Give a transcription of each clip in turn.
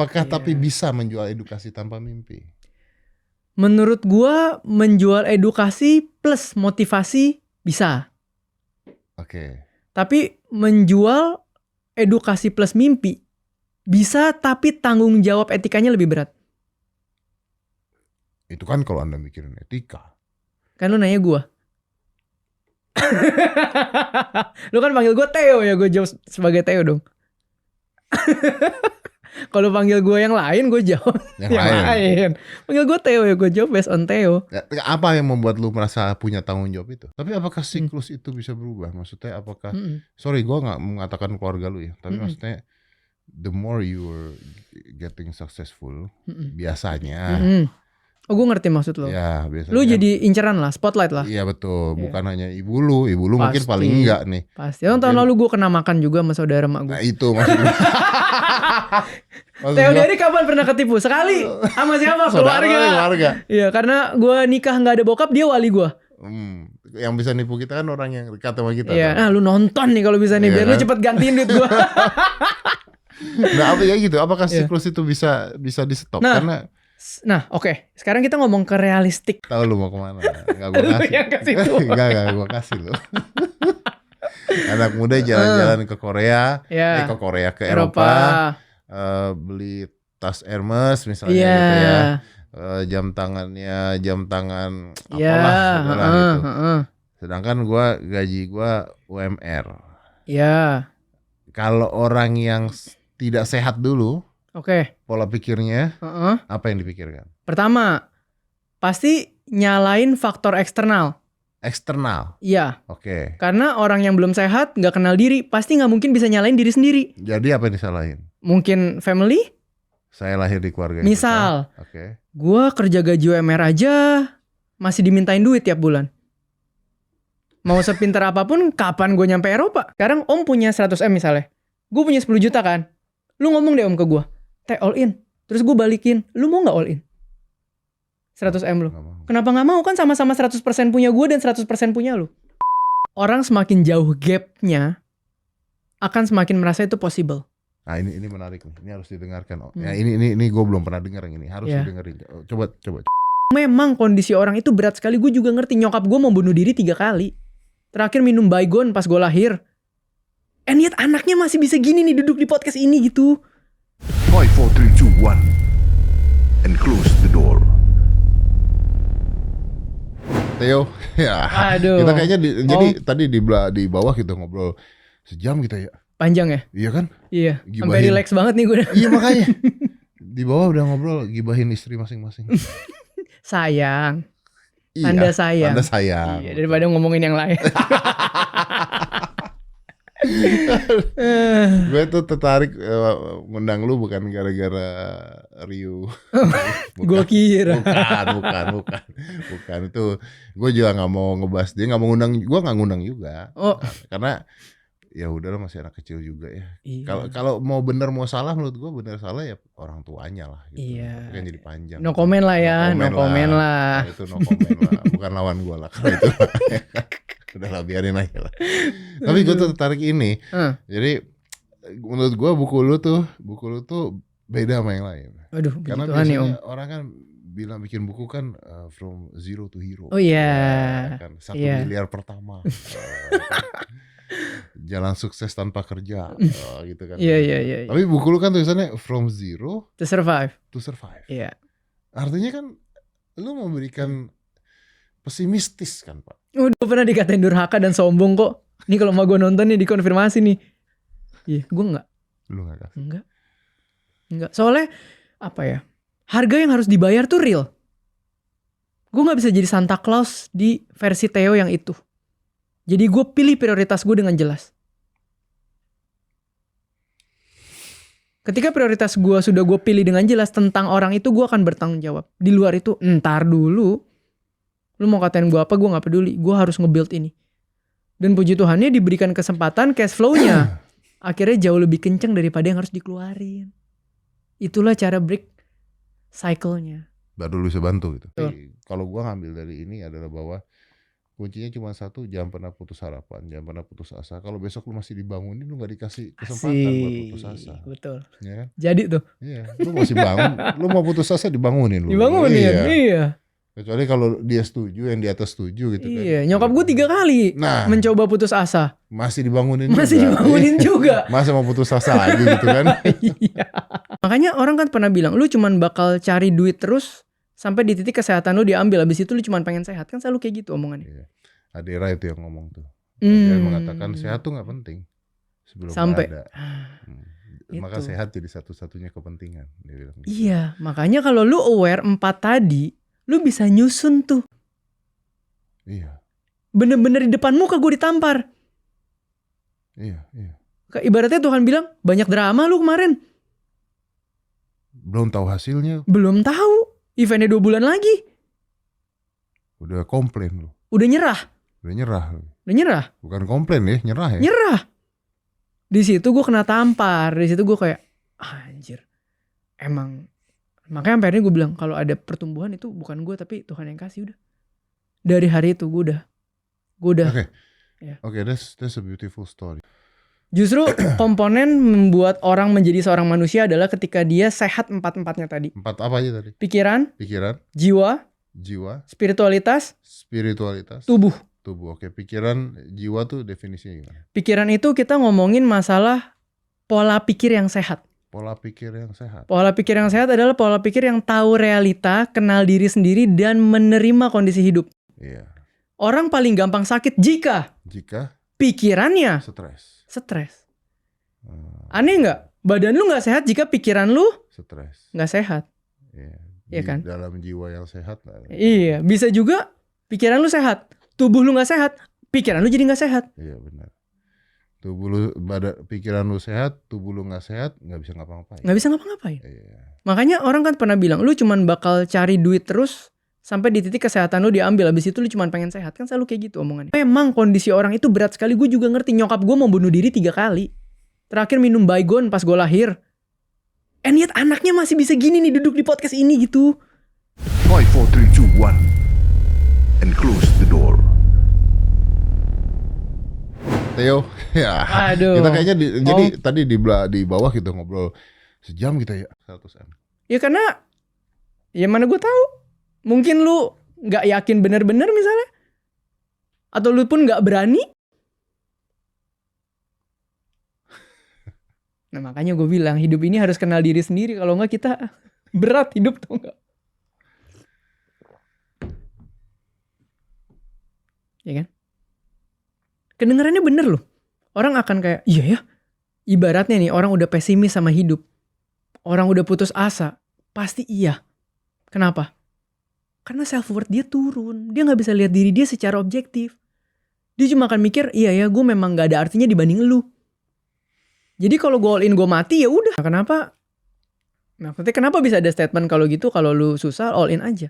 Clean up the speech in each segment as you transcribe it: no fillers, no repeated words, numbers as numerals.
Apakah tapi bisa menjual edukasi tanpa mimpi? Menurut gua menjual edukasi plus motivasi bisa. Oke. Tapi menjual edukasi plus mimpi bisa, tapi tanggung jawab etikanya lebih berat. Itu kan kalau Anda mikirin etika. Kan lu nanya gua. Lu kan panggil gua Theo ya, gua jawab sebagai Theo dong. Kalau panggil gue yang lain, gue jawab yang lain. Panggil gue Theo ya, gue jawab based on Theo. Ya, apa yang membuat lu merasa punya tanggung jawab itu? Tapi apakah siklus itu bisa berubah? Maksudnya apakah, sorry gue gak mengatakan keluarga lu ya, tapi maksudnya the more you are getting successful, biasanya. Oh, gue ngerti maksud lo. Ya, biasanya. Lu jadi inceran lah, spotlight lah. Iya betul, bukan hanya ibu lu mungkin paling enggak nih. Pasti. Tahun lalu gue kena makan juga sama saudara mak gue. Nah itu maksudnya. Theo dari kapan pernah ketipu? Sekali. Sama siapa? Keluarga. Iya, karena gue nikah gak ada bokap, dia wali gue. Yang bisa nipu kita kan orang yang dekat sama kita. Iya, nah lu nonton nih kalau bisa nih, biar lu cepet gantiin duit gue. Nah apa ya gitu, apakah siklus itu bisa di stop? Nah oke. Sekarang kita ngomong ke realistik. Tahu lu mau kemana? Gak gue kasih. Yang kasih tuh. Gak gue kasih lu. Anak muda jalan-jalan ke Korea, ke Eropa. Beli tas Hermes misalnya gitu ya. Jam tangan apalah gitu. Sedangkan gaji gue UMR. Iya. Kalau orang yang tidak sehat dulu, pola pikirnya, apa yang dipikirkan? Pertama, pasti nyalain faktor eksternal. Eksternal? Iya. Oke. Karena orang yang belum sehat, gak kenal diri, pasti gak mungkin bisa nyalain diri sendiri. Jadi apa yang disalahin? Mungkin family? Saya lahir di keluarga misal, gua kerja gaji UMR aja, masih dimintain duit tiap bulan. Mau sepintar apapun, kapan gue nyampe Eropa? Sekarang om punya 100M misalnya. Gue punya 10 juta kan. Lu ngomong deh om ke gue, all in. Terus gue balikin, lu mau gak all in? 100M lu. Kenapa gak mau? Kan sama-sama 100% punya gue dan 100% punya lu. Orang semakin jauh gapnya, akan semakin merasa itu possible. Nah ini menarik nih, ini harus didengarkan. Ya ini gue belum pernah dengar yang ini, harus didengerin. Coba. Memang kondisi orang itu berat sekali. Gue juga ngerti, nyokap gue mau bunuh diri 3 kali. Terakhir minum Baygon pas gue lahir. Yet anaknya masih bisa gini nih duduk di podcast ini gitu. 5, 4, 3, 2, 1 and close the door. Theo, ya. Aduh. Kita kayaknya jadi tadi di bawah kita ngobrol sejam kita ya. Panjang ya? Iya kan? Iya. Sampai relax banget nih gue. Iya makanya. Di bawah udah ngobrol gibahin istri masing-masing. Sayang. Iya, Anda sayang. Iya, daripada ngomongin yang lain. Gue tuh tertarik ngundang lu bukan gara-gara Ryu. Gue kira. Bukan itu. Gue juga nggak mau ngebahas dia, nggak mau ngundang. Gue nggak ngundang juga. Karena ya udah masih anak kecil juga ya. Kalau mau bener mau salah, menurut gue bener salah ya orang tuanya lah. Gitu. Iya. Kan jadi panjang. No comment lah ya. No comment lah. Itu no comment lah. Bukan lawan gue lah kalau itu. Udahlah biarin aja lah. Tapi gue tuh tertarik ini. Jadi menurut gue buku lu tuh beda sama yang lain. Aduh, karena biasanya orang kan bilang bikin buku kan from zero to hero. Oh iya. Kan 1 miliar pertama. Jalan sukses tanpa kerja gitu kan. Iya. Tapi buku lu kan tulisannya from zero to survive. Iya. Artinya kan lu memberikan pesimistis kan Pak. Udah pernah dikatain durhaka dan sombong kok. Nih kalau mau gue nonton nih dikonfirmasi nih. Iya, gue enggak. Lu enggak kasih? Enggak. Soalnya apa ya? Harga yang harus dibayar tuh real. Gue gak bisa jadi Santa Claus di versi Theo yang itu. Jadi gue pilih prioritas gue dengan jelas. Ketika prioritas gue sudah gue pilih dengan jelas tentang orang itu, gue akan bertanggung jawab. Di luar itu, entar dulu. Lu mau katain gue apa, gue gak peduli. Gue harus nge-build ini. Dan puji Tuhannya diberikan kesempatan cash flow-nya. Akhirnya jauh lebih kenceng daripada yang harus dikeluarin. Itulah cara break cycle-nya. Baru lu bisa bantu gitu. Kalau gue ngambil dari ini adalah bahwa kuncinya cuma satu, jangan pernah putus harapan, jangan pernah putus asa. Kalau besok lu masih dibangunin, lu nggak dikasih kesempatan buat putus asa. Betul. Ya kan? Jadi tuh. Iya, lu masih bangun, lu mau putus asa dibangunin lu. Dibangunin, iya. Kecuali kalau dia setuju, yang di atas setuju gitu kan. Iya, nyokap gue 3 kali mencoba putus asa. Masih dibangunin juga. Masa mau putus asa lagi gitu kan. Iya. Makanya orang kan pernah bilang, lu cuman bakal cari duit terus sampai di titik kesehatan lu diambil. Abis itu lu cuman pengen sehat. Kan selalu kayak gitu omongannya. Iya. Adira itu yang ngomong tuh. Dia mengatakan sehat tuh gak penting sebelum sampai ada. Maka sehat jadi satu-satunya kepentingan. Dia bilang gitu. Iya, makanya kalau lu aware 4 tadi, lu bisa nyusun tuh. Iya. Bener-bener di depan muka gue ditampar. Iya. Kayak ibaratnya Tuhan bilang, banyak drama lu kemarin. Belum tahu hasilnya. Belum tahu. Eventnya 2 bulan lagi. Udah komplain lu. Udah nyerah. Bukan komplain ya, nyerah ya. Nyerah. Di situ gue kena tampar. Di situ gue kayak, anjir. Emang. Makanya sampai akhirnya gue bilang, kalau ada pertumbuhan itu bukan gue, tapi Tuhan yang kasih udah. Dari hari itu gue udah. Oke, that's a beautiful story. Justru komponen membuat orang menjadi seorang manusia adalah ketika dia sehat 4-4-nya tadi. 4 apa aja tadi? Pikiran, jiwa, spiritualitas, tubuh. Oke, pikiran, jiwa tuh definisinya gimana? Pikiran itu kita ngomongin masalah pola pikir yang sehat. Pola pikir yang sehat. Pola pikir yang sehat adalah pola pikir yang tahu realita, kenal diri sendiri, dan menerima kondisi hidup. Iya. Orang paling gampang sakit jika pikirannya stres. Aneh nggak? Badan lu nggak sehat jika pikiran lu stres. Nggak sehat. Iya kan? Dalam jiwa yang sehat. Iya, bisa juga pikiran lu sehat, tubuh lu nggak sehat, pikiran lu jadi nggak sehat. Iya benar. Pikiran lu sehat, tubuh lu nggak sehat, nggak bisa ngapa-ngapain. Iya. Makanya orang kan pernah bilang, lu cuman bakal cari duit terus sampai di titik kesehatan lu diambil. Abis itu lu cuman pengen sehat. Kan selalu kayak gitu omongannya. Memang kondisi orang itu berat sekali. Gue juga ngerti. Nyokap gue mau bunuh diri 3 kali. Terakhir minum Baygon pas gue lahir. And yet anaknya masih bisa gini nih duduk di podcast ini gitu. 5, 4, 3, 2, 1 and close the door. Theo, ya. Aduh. Kita kayaknya jadi tadi di bawah kita ngobrol sejam kita ya 100 M. Ya karena ya mana gue tahu. Mungkin lu nggak yakin benar-benar misalnya, atau lu pun nggak berani. Nah makanya gue bilang hidup ini harus kenal diri sendiri. Kalau nggak kita berat hidup tuh nggak. Ya kan? Kedengarannya bener loh. Orang akan kayak, iya ya. Ibaratnya nih orang udah pesimis sama hidup. Orang udah putus asa. Pasti iya. Kenapa? Karena self worth dia turun. Dia gak bisa lihat diri dia secara objektif. Dia cuma akan mikir, iya ya gue memang gak ada artinya dibanding lu. Jadi kalau gue all in gue mati ya udah. Kenapa? Maksudnya kenapa bisa ada statement kalau gitu? Kalau lu susah all in aja.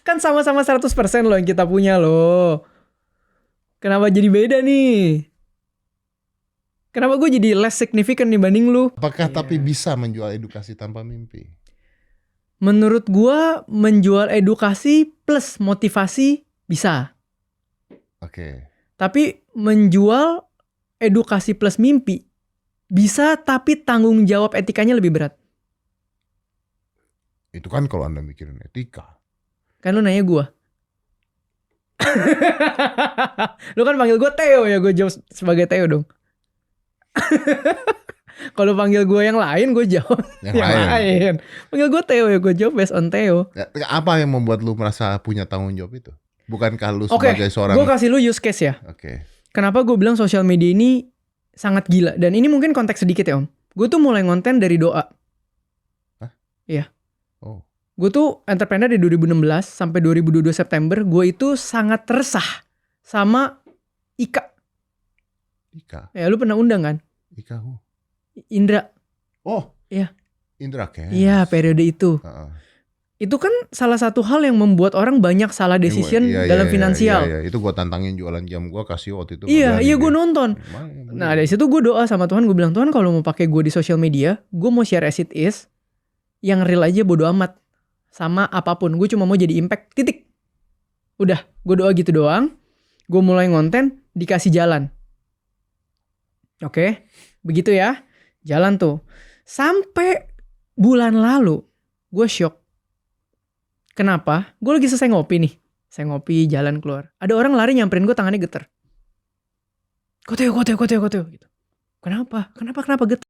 Kan sama-sama 100% loh yang kita punya loh. Kenapa jadi beda nih? Kenapa gue jadi less significant dibanding lu? Apakah tapi bisa menjual edukasi tanpa mimpi? Menurut gue menjual edukasi plus motivasi bisa. Oke. Tapi menjual edukasi plus mimpi bisa, tapi tanggung jawab etikanya lebih berat. Itu kan kalau Anda mikirin etika. Kan lu nanya gue. Lu kan panggil gue Theo ya, gue jawab sebagai Theo dong. Kalau panggil gue yang lain, gue jawab yang lain. Panggil gue Theo ya, gue jawab based on Theo. Apa yang membuat lu merasa punya tanggung jawab itu? Bukankah lu sebagai seorang... Gue kasih lu use case ya. Kenapa gue bilang sosial media ini sangat gila? Dan ini mungkin konteks sedikit ya Om. Gue tuh mulai ngonten dari doa. Hah? Iya. Gue tuh entrepreneur dari 2016 sampai 2022 September. Gue itu sangat resah sama Ika. Ya lu pernah undang kan? Ika who? Indra. Oh. Iya. Indra kan? Iya, periode itu. Itu kan salah satu hal yang membuat orang banyak salah decision dalam finansial. Iya. Itu gue tantangin jualan jam gue, kasih waktu itu. Iya gue nonton. Nah dari situ gue doa sama Tuhan. Gue bilang, Tuhan kalau mau pakai gue di sosial media, gue mau share as it is. Yang real aja bodo amat. sama apapun. Gue cuma mau jadi impact, titik. Udah, gue doa gitu doang. Gue mulai ngonten, dikasih jalan. Oke, begitu ya. Jalan tuh. Sampai bulan lalu, gue shock. Kenapa? Gue lagi selesai ngopi nih. Saya ngopi, jalan keluar. Ada orang lari nyamperin gue, tangannya getar. Koteo gitu. Kenapa getar?